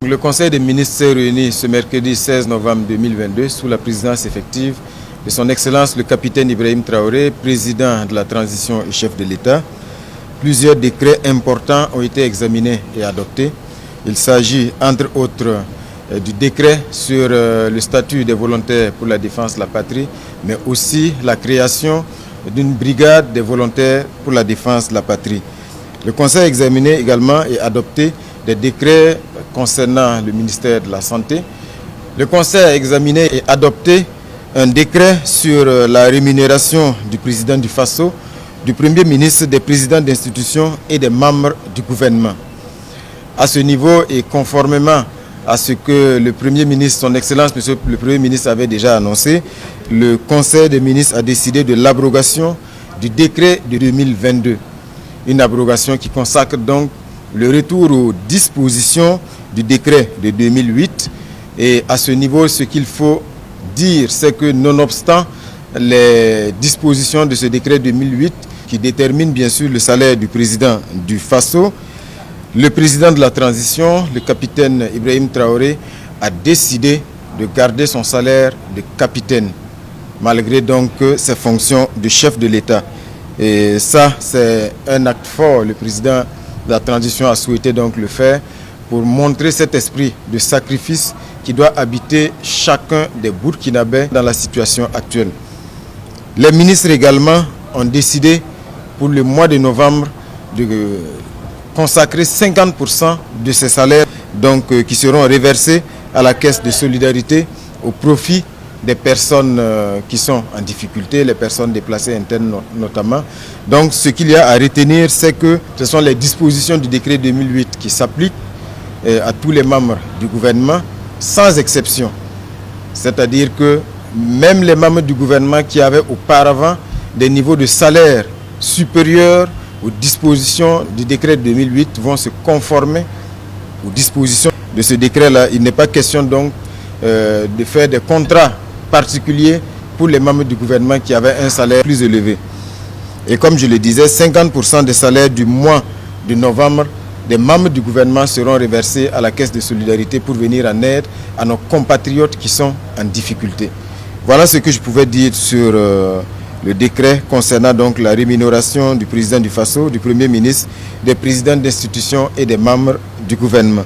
Le Conseil des ministres s'est réuni ce mercredi 16 novembre 2022 sous la présidence effective de son Excellence le capitaine Ibrahim Traoré, président de la transition et chef de l'État. Plusieurs décrets importants ont été examinés et adoptés. Il s'agit entre autres du décret sur le statut des volontaires pour la défense de la patrie, mais aussi la création d'une brigade des volontaires pour la défense de la patrie. Le Conseil a examiné également et adopté des décrets concernant le ministère de la Santé. Le Conseil a examiné et adopté un décret sur la rémunération du président du Faso, du Premier ministre, des présidents d'institutions et des membres du gouvernement. À ce niveau et conformément à ce que le Premier ministre, son Excellence, Monsieur le Premier ministre avait déjà annoncé, le Conseil des ministres a décidé de l'abrogation du décret de 2022. Une abrogation qui consacre donc le retour aux dispositions du décret de 2008. Et à ce niveau, ce qu'il faut dire, c'est que nonobstant les dispositions de ce décret 2008, qui détermine bien sûr le salaire du président du Faso, le président de la transition, le capitaine Ibrahim Traoré, a décidé de garder son salaire de capitaine, malgré donc ses fonctions de chef de l'État. Et ça, c'est un acte fort. Le président de la transition a souhaité donc le faire pour montrer cet esprit de sacrifice qui doit habiter chacun des Burkinabés dans la situation actuelle. Les ministres également ont décidé pour le mois de novembre de consacrer 50% de ces salaires donc, qui seront reversés à la caisse de solidarité au profit des personnes qui sont en difficulté, les personnes déplacées internes notamment. Donc ce qu'il y a à retenir, c'est que ce sont les dispositions du décret 2008 qui s'appliquent à tous les membres du gouvernement, sans exception. C'est-à-dire que même les membres du gouvernement qui avaient auparavant des niveaux de salaire supérieurs aux dispositions du décret 2008 vont se conformer aux dispositions de ce décret-là. Il n'est pas question donc de faire des contrats particuliers pour les membres du gouvernement qui avaient un salaire plus élevé. Et comme je le disais, 50% des salaires du mois de novembre des membres du gouvernement seront reversés à la caisse de solidarité pour venir en aide à nos compatriotes qui sont en difficulté. Voilà ce que je pouvais dire sur le décret concernant donc la rémunération du président du Faso, du Premier ministre, des présidents d'institutions et des membres du gouvernement.